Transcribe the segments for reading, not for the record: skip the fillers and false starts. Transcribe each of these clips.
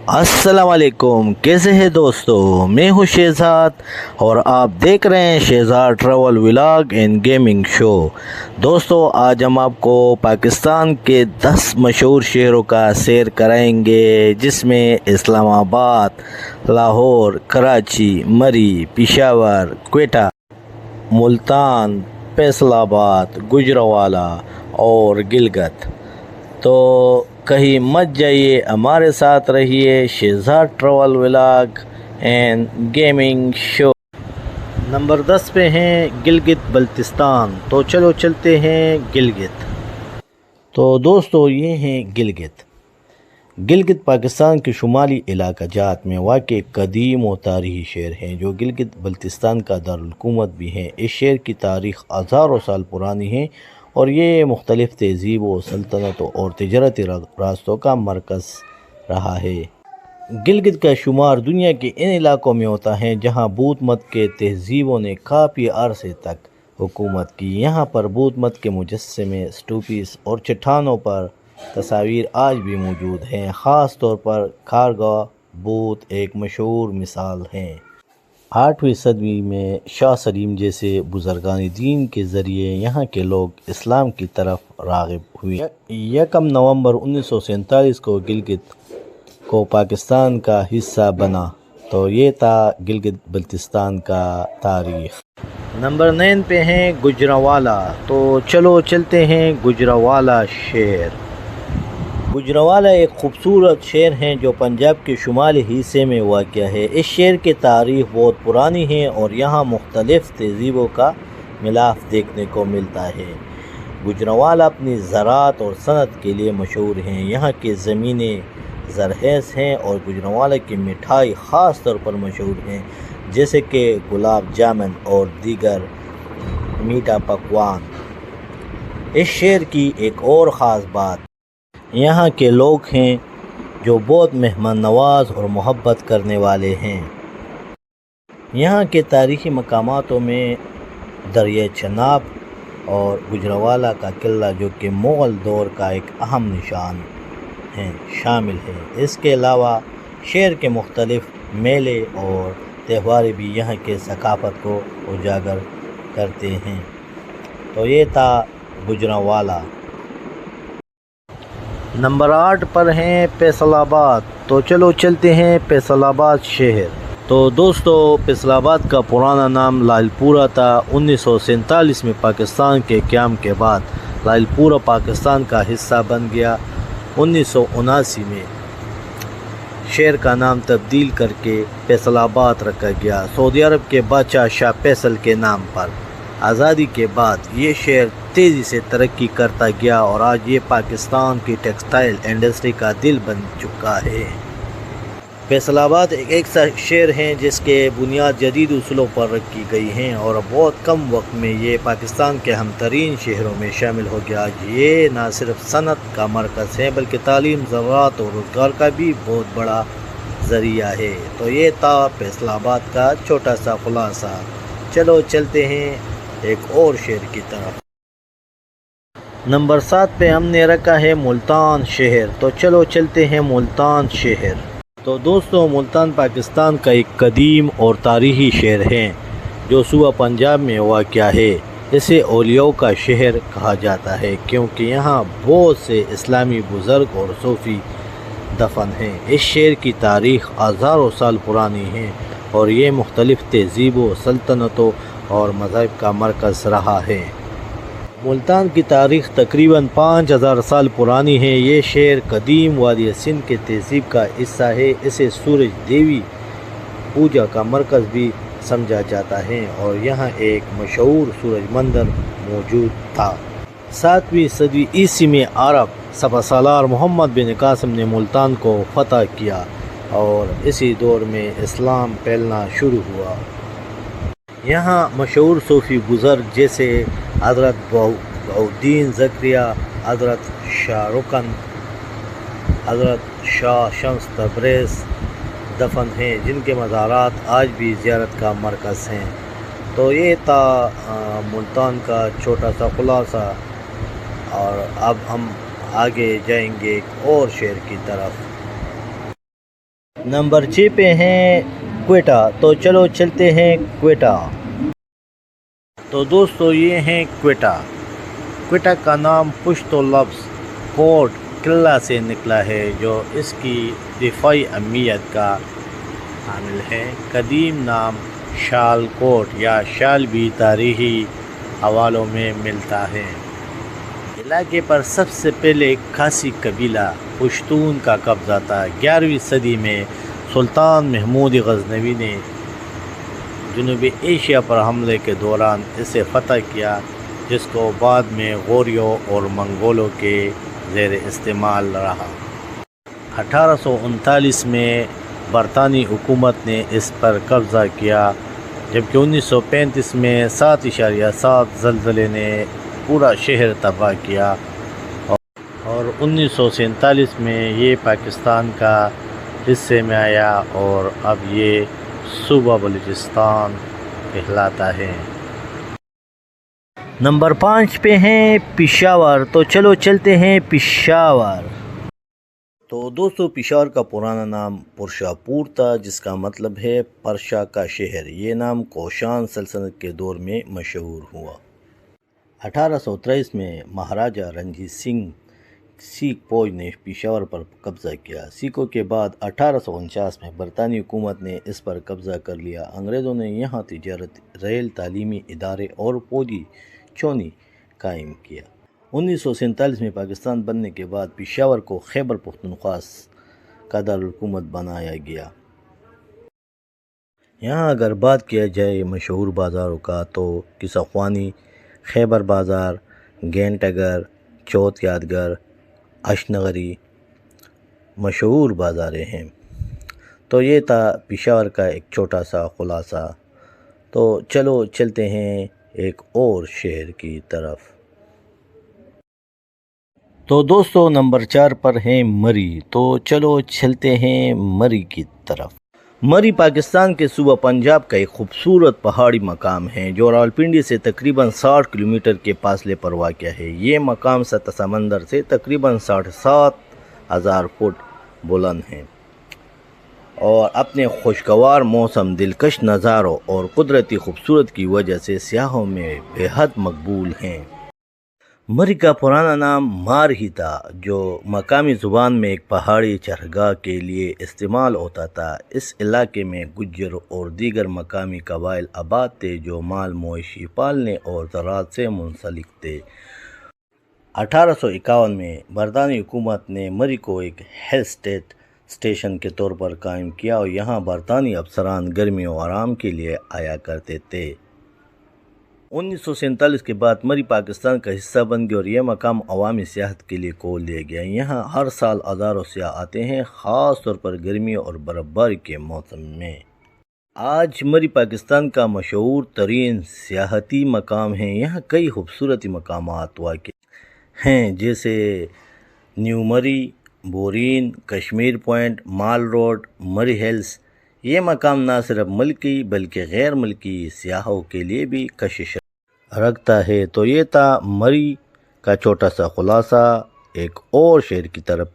السلام علیکم، کیسے ہیں دوستو؟ میں ہوں شہزاد اور آپ دیکھ رہے ہیں Shehzad travel vlog and gaming show. دوستو، آج ہم آپ کو پاکستان کے 10 مشہور شہروں کا سیر کرائیں گے، جس میں اسلام آباد، لاہور، کراچی، مری، پشاور، کوئٹہ، ملتان، فیصل آباد، گوجرانوالہ اور گلگت۔ تو کہیں مت جائیے، ہمارے ساتھ رہیے Shahzad travel vlog and gaming show. Number 10 پہ ہیں گلگت بلتستان۔ تو چلو چلتے ہیں گلگت۔ تو دوستو، یہ ہیں گلگت۔ گلگت پاکستان کے شمالی علاقہ جات میں واقع ایک قدیم و تاریخی شہر ہے، جو گلگت بلتستان کا دارالحکومت بھی ہے۔ اس شہر کی تاریخ ہزاروں سال پرانی ہے اور یہ مختلف تہذیبوں، سلطنتوں اور تجارتی راستوں کا مرکز رہا ہے۔ گلگت کا شمار دنیا کے ان علاقوں میں ہوتا ہے جہاں بدھ مت کے تہذیبوں نے کافی عرصے تک حکومت کی۔ یہاں پر بدھ مت کے مجسمے، اسٹوپس اور چٹانوں پر تصاویر آج بھی موجود ہیں۔ خاص طور پر کھارگاہ بدھ ایک مشہور مثال ہے۔ 8ویں صدی میں شاہ سلیم جیسے بزرگان دین کے ذریعے یہاں کے لوگ اسلام کی طرف راغب ہوئے۔ 1 نومبر 1947 کو گلگت کو پاکستان کا حصہ بنا۔ تو یہ تھا گلگت بلتستان کا تاریخ۔ نمبر 9 پہ ہیں گوجرانوالہ۔ تو چلو چلتے ہیں گوجرانوالہ شہر۔ گوجرانوالہ ایک خوبصورت شہر ہے جو پنجاب کے شمالی حصے میں واقع ہے۔ اس شہر کی تاریخ بہت پرانی ہے اور یہاں مختلف تہذیبوں کا ملاپ دیکھنے کو ملتا ہے۔ گوجرانوالہ اپنی زراعت اور صنعت کے لیے مشہور ہیں۔ یہاں کی زمینیں زرخیز ہیں اور گوجرانوالہ کی مٹھائی خاص طور پر مشہور ہیں، جیسے کہ گلاب جامن اور دیگر میٹھا پکوان۔ اس شہر کی ایک اور خاص بات یہاں کے لوگ ہیں جو بہت مہمان نواز اور محبت کرنے والے ہیں۔ یہاں کے تاریخی مقاماتوں میں دریائے چناب اور گوجرانوالہ کا قلعہ، جو کہ مغل دور کا ایک اہم نشان ہے، شامل ہے۔ اس کے علاوہ شہر کے مختلف میلے اور تہوار بھی یہاں کے ثقافت کو اجاگر کرتے ہیں۔ تو یہ تھا گوجرانوالہ۔ نمبر 8 پر ہیں فیصل آباد۔ تو چلو چلتے ہیں فیصل آباد شہر۔ تو دوستو، فیصل آباد کا پرانا نام لال پورہ تھا۔ 1947 میں پاکستان کے قیام کے بعد لال پورہ پاکستان کا حصہ بن گیا۔ 1979 میں شہر کا نام تبدیل کر کے فیصل آباد رکھا گیا، سعودی عرب کے بادشاہ شاہ فیصل کے نام پر۔ آزادی کے بعد یہ شہر تیزی سے ترقی کرتا گیا اور آج یہ پاکستان کی ٹیکسٹائل انڈسٹری کا دل بن چکا ہے۔ فیصل آباد ایک ایسا شہر ہے جس کے بنیاد جدید اصولوں پر رکھی گئی ہیں اور بہت کم وقت میں یہ پاکستان کے اہم ترین شہروں میں شامل ہو گیا۔ یہ نہ صرف صنعت کا مرکز ہے بلکہ تعلیم، زراعت اور روزگار کا بھی بہت بڑا ذریعہ ہے۔ تو یہ تھا فیصل آباد کا چھوٹا سا خلاصہ۔ چلو چلتے ہیں ایک اور شہر کی طرف۔ نمبر 7 پہ ہم نے رکھا ہے ملتان شہر۔ تو چلو چلتے ہیں ملتان شہر۔ تو دوستو، ملتان پاکستان کا ایک قدیم اور تاریخی شہر ہے جو صوبہ پنجاب میں واقع ہے۔ اسے اولیاء کا شہر کہا جاتا ہے کیونکہ یہاں بہت سے اسلامی بزرگ اور صوفی دفن ہیں۔ اس شہر کی تاریخ ہزاروں سال پرانی ہے اور یہ مختلف تہذیبوں، سلطنتوں اور مذاہب کا مرکز رہا ہے۔ ملتان کی تاریخ تقریباً 5000 سال پرانی ہے۔ یہ شہر قدیم وادی سندھ کے تہذیب کا حصہ ہے۔ اسے سورج دیوی پوجا کا مرکز بھی سمجھا جاتا ہے اور یہاں ایک مشہور سورج مندر موجود تھا۔ 7ویں صدی عیسوی میں عرب سپہ سالار محمد بن قاسم نے ملتان کو فتح کیا اور اسی دور میں اسلام پھیلنا شروع ہوا۔ یہاں مشہور صوفی بزرگ جیسے حضرت بہاؤالدین زکریا، حضرت شاہ رکن، حضرت شاہ شمس تبریز دفن ہیں، جن کے مزارات آج بھی زیارت کا مرکز ہیں۔ تو یہ تھا ملتان کا چھوٹا سا خلاصہ، اور اب ہم آگے جائیں گے ایک اور شہر کی طرف۔ نمبر 6 پہ ہیں کوئٹہ، تو چلو چلتے ہیں کوئٹہ۔ تو دوستو یہ ہیں کوئٹہ۔ کوئٹہ کا نام پشتو لفظ کوٹ قلعہ سے نکلا ہے، جو اس کی دفاعی اہمیت کا حامل ہے۔ قدیم نام شال کوٹ یا شال بھی تاریخی حوالوں میں ملتا ہے۔ علاقے پر سب سے پہلے کھاسی قبیلہ پشتون کا قبضہ تھا۔ 11ویں صدی میں سلطان محمود غزنوی نے جنوبی ایشیا پر حملے کے دوران اسے فتح کیا، جس کو بعد میں غوریوں اور منگولوں کے زیر استعمال رہا۔ 1839 میں برطانوی حکومت نے اس پر قبضہ کیا، جبکہ 1935 میں 7.7 زلزلے نے پورا شہر تباہ کیا، اور 1947 میں یہ پاکستان کا حصے میں آیا اور اب یہ صوبہ بلوچستان کہلاتا ہے۔ نمبر 5 پہ ہیں پشاور، تو چلو چلتے ہیں پشاور۔ تو دوستو پشاور کا پرانا نام پرشاپور تھا، جس کا مطلب ہے پرشا کا شہر۔ یہ نام کوشان سلطنت کے دور میں مشہور ہوا۔ 1823 میں مہاراجہ رنجیت سنگھ سکھ فوج نے پشاور پر قبضہ کیا۔ سکھوں کے بعد 1849 میں برطانوی حکومت نے اس پر قبضہ کر لیا۔ انگریزوں نے یہاں تجارت، ریل، تعلیمی ادارے اور فوجی چونی قائم کیا۔ 1947 میں پاکستان بننے کے بعد پشاور کو خیبر پختونخوا کا دارالحکومت بنایا گیا۔ یہاں اگر بات کیا جائے مشہور بازاروں کا تو قصہ خوانی، خیبر بازار، گھنٹہ گھر، چوت یادگار، اشنغری مشہور بازاریں ہیں۔ تو یہ تھا پشاور کا ایک چھوٹا سا خلاصہ۔ تو چلو چلتے ہیں ایک اور شہر کی طرف۔ تو دوستو نمبر 4 پر ہیں مری، تو چلو چلتے ہیں مری کی طرف۔ مری پاکستان کے صوبہ پنجاب کا ایک خوبصورت پہاڑی مقام ہے، جو راولپنڈی سے تقریباً 60 کلومیٹر کے فاصلے پر واقع ہے۔ یہ مقام سطح سمندر سے تقریباً 7,500 فٹ بلند ہے اور اپنے خوشگوار موسم، دلکش نظاروں اور قدرتی خوبصورت کی وجہ سے سیاحوں میں بے حد مقبول ہیں۔ مری کا پرانا نام مار ہی تھا، جو مقامی زبان میں ایک پہاڑی چرگاہ کے لیے استعمال ہوتا تھا۔ اس علاقے میں گجر اور دیگر مقامی قبائل آباد تھے، جو مال مویشی پالنے اور زراعت سے منسلک تھے۔ 1851 میں برطانوی حکومت نے مری کو ایک ہل اسٹیشن کے طور پر قائم کیا اور یہاں برطانوی افسران گرمی و آرام کے لیے آیا کرتے تھے۔ 1947 کے بعد مری پاکستان کا حصہ بن گیا اور یہ مقام عوامی سیاحت کے لیے کھول دیا گیا۔ یہاں ہر سال ہزاروں سیاح آتے ہیں، خاص طور پر گرمی اور برف باری کے موسم میں۔ آج مری پاکستان کا مشہور ترین سیاحتی مقام ہے۔ یہاں کئی خوبصورت مقامات واقع ہیں، جیسے نیو مری، بورین، کشمیر پوائنٹ، مال روڈ، مری ہلز۔ یہ مقام نہ صرف ملکی بلکہ غیر ملکی سیاحوں کے لیے بھی کشش رکھتا ہے۔ تو یہ تھا مری کا چھوٹا سا خلاصہ۔ ایک اور شہر کی طرف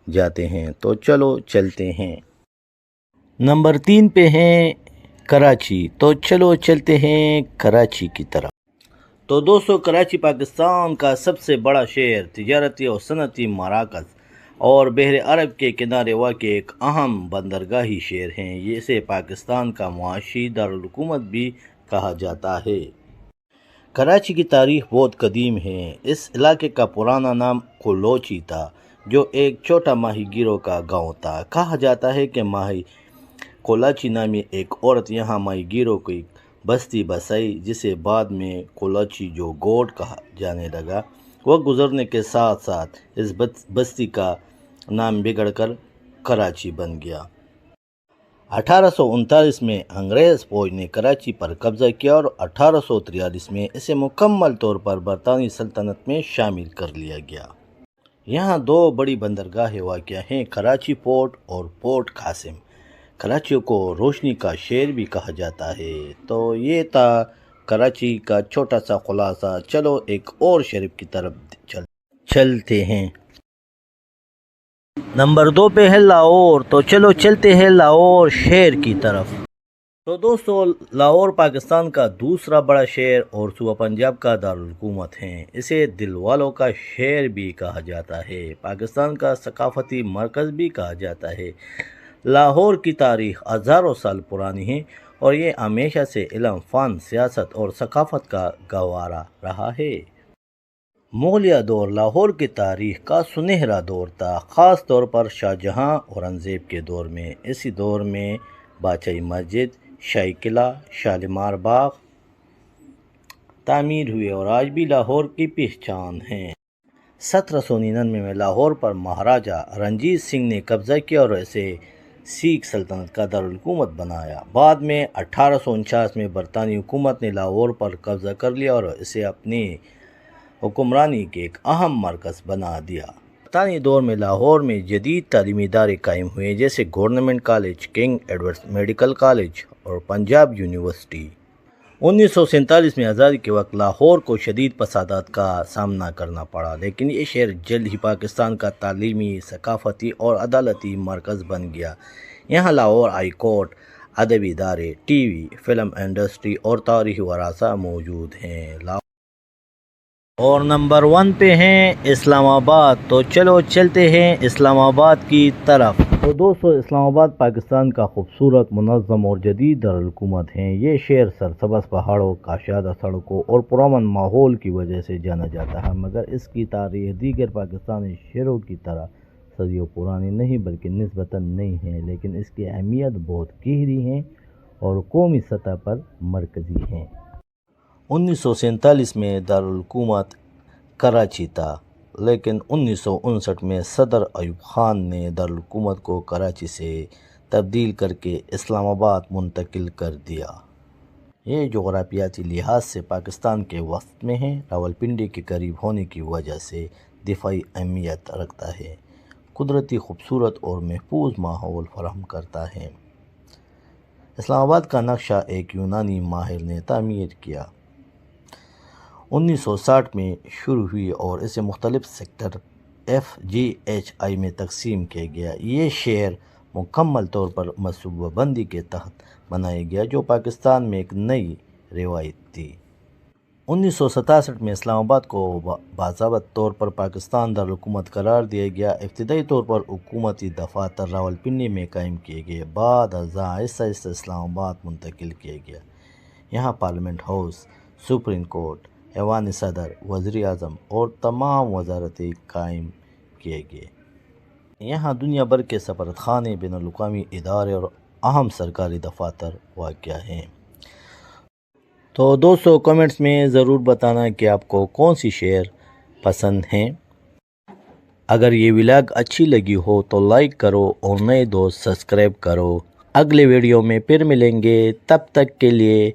جاتے ہیں، تو چلو چلتے ہیں۔ نمبر 3 پہ ہیں کراچی، تو چلو چلتے ہیں کراچی کی طرف۔ تو دوستو کراچی پاکستان کا سب سے بڑا شہر، تجارتی اور صنعتی مراکز اور بحر عرب کے کنارے واقع ایک اہم بندرگاہی شہر ہے۔ اسے پاکستان کا معاشی دارالحکومت بھی کہا جاتا ہے۔ کراچی کی تاریخ بہت قدیم ہے۔ اس علاقے کا پرانا نام کلوچی تھا، جو ایک چھوٹا ماہی گیروں کا گاؤں تھا۔ کہا جاتا ہے کہ ماہی کولاچی نامی ایک عورت یہاں ماہی گیروں کی بستی بسائی، جسے بعد میں کولاچی جو گوٹ کہا جانے لگا۔ وقت گزرنے کے ساتھ ساتھ اس بستی کا نام بگڑ کر کراچی بن گیا۔ 1839 میں انگریز فوج نے کراچی پر قبضہ کیا اور 1843 میں اسے مکمل طور پر برطانوی سلطنت میں شامل کر لیا گیا۔ یہاں 2 بڑی بندرگاہیں واقع ہیں، کراچی پورٹ اور پورٹ قاسم۔ کراچی کو روشنی کا شہر بھی کہا جاتا ہے۔ تو یہ تھا کراچی کا چھوٹا سا خلاصہ۔ چلو ایک اور شہر کی طرف چلتے ہیں۔ نمبر 2 پہ ہے لاہور، تو چلو چلتے ہیں لاہور شہر کی طرف۔ تو دوستو لاہور پاکستان کا دوسرا بڑا شہر اور صوبہ پنجاب کا دارالحکومت ہے۔ اسے دل والوں کا شہر بھی کہا جاتا ہے، پاکستان کا ثقافتی مرکز بھی کہا جاتا ہے۔ لاہور کی تاریخ ہزاروں سال پرانی ہے اور یہ ہمیشہ سے علم، فن، سیاست اور ثقافت کا گہوارہ رہا ہے۔ مغلیہ دور لاہور کی تاریخ کا سنہرا دور تھا، خاص طور پر شاہ جہاں اورنگزیب کے دور میں۔ اسی دور میں بادشاہی مسجد، شاہی قلعہ، شالیمار باغ تعمیر ہوئے اور آج بھی لاہور کی پہچان ہیں۔ 1799 میں لاہور پر مہاراجہ رنجیت سنگھ نے قبضہ کیا اور اسے سکھ سلطنت کا دارالحکومت بنایا۔ بعد میں 1849 میں برطانوی حکومت نے لاہور پر قبضہ کر لیا اور اسے اپنی حکمرانی کے ایک اہم مرکز بنا دیا۔ برطانوی دور میں لاہور میں جدید تعلیمی ادارے قائم ہوئے جیسے government college, king Edward medical college اور پنجاب یونیورسٹی۔ 1947 میں آزادی کے وقت لاہور کو شدید فسادات کا سامنا کرنا پڑا، لیکن یہ شہر جلد ہی پاکستان کا تعلیمی، ثقافتی اور عدالتی مرکز بن گیا۔ یہاں لاہور ہائی کورٹ، ادبی ادارے، ٹی وی، فلم انڈسٹری اور تاریخی ورثہ موجود ہیں۔ اور نمبر 1 پہ ہیں اسلام آباد، تو چلو چلتے ہیں اسلام آباد کی طرف۔ تو دوستو اسلام آباد پاکستان کا خوبصورت، منظم اور جدید دارالحکومت ہے۔ یہ شہر سرسبز پہاڑوں، کشادہ سڑکوں اور پرامن ماحول کی وجہ سے جانا جاتا ہے، مگر اس کی تاریخ دیگر پاکستانی شہروں کی طرح صدیوں پرانی نہیں بلکہ نسبتاً نئی ہے، لیکن اس کی اہمیت بہت گہری ہے اور قومی سطح پر مرکزی ہے۔ 1947 میں دارالحکومت کراچی تھا، لیکن 1959 میں صدر ایوب خان نے دارالحکومت کو کراچی سے تبدیل کر کے اسلام آباد منتقل کر دیا۔ یہ جغرافیاتی لحاظ سے پاکستان کے وسط میں ہے، راولپنڈی کے قریب ہونے کی وجہ سے دفاعی اہمیت رکھتا ہے، قدرتی خوبصورت اور محفوظ ماحول فراہم کرتا ہے۔ اسلام آباد کا نقشہ ایک یونانی ماہر نے تعمیر کیا۔ 1960 میں شروع ہوئی اور اسے مختلف سیکٹر FGHI میں تقسیم کیا گیا۔ یہ شہر مکمل طور پر منصوبہ بندی کے تحت بنایا گیا، جو پاکستان میں ایک نئی روایت تھی۔ 1967 میں اسلام آباد کو باضابطہ طور پر پاکستان دارالحکومت قرار دیا گیا۔ ابتدائی طور پر حکومتی دفاتر راولپنڈی میں قائم کیے گئے، بعد ازاں آہستہ آہستہ اسلام آباد منتقل کیا گیا۔ یہاں پارلیمنٹ ہاؤس، سپریم کورٹ، ایوان صدر، وزیر اعظم اور تمام وزارتیں قائم کیے گئے۔ یہاں دنیا بھر کے سفارت خانے، بین الاقوامی ادارے اور اہم سرکاری دفاتر واقع ہیں۔ تو دوستو کمنٹس میں ضرور بتانا کہ آپ کو کون سی شہر پسند ہیں۔ اگر یہ ولاگ اچھی لگی ہو تو لائک کرو اور نئے دوست سبسکرائب کرو۔ اگلے ویڈیو میں پھر ملیں گے، تب تک کے لیے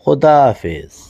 خدا حافظ۔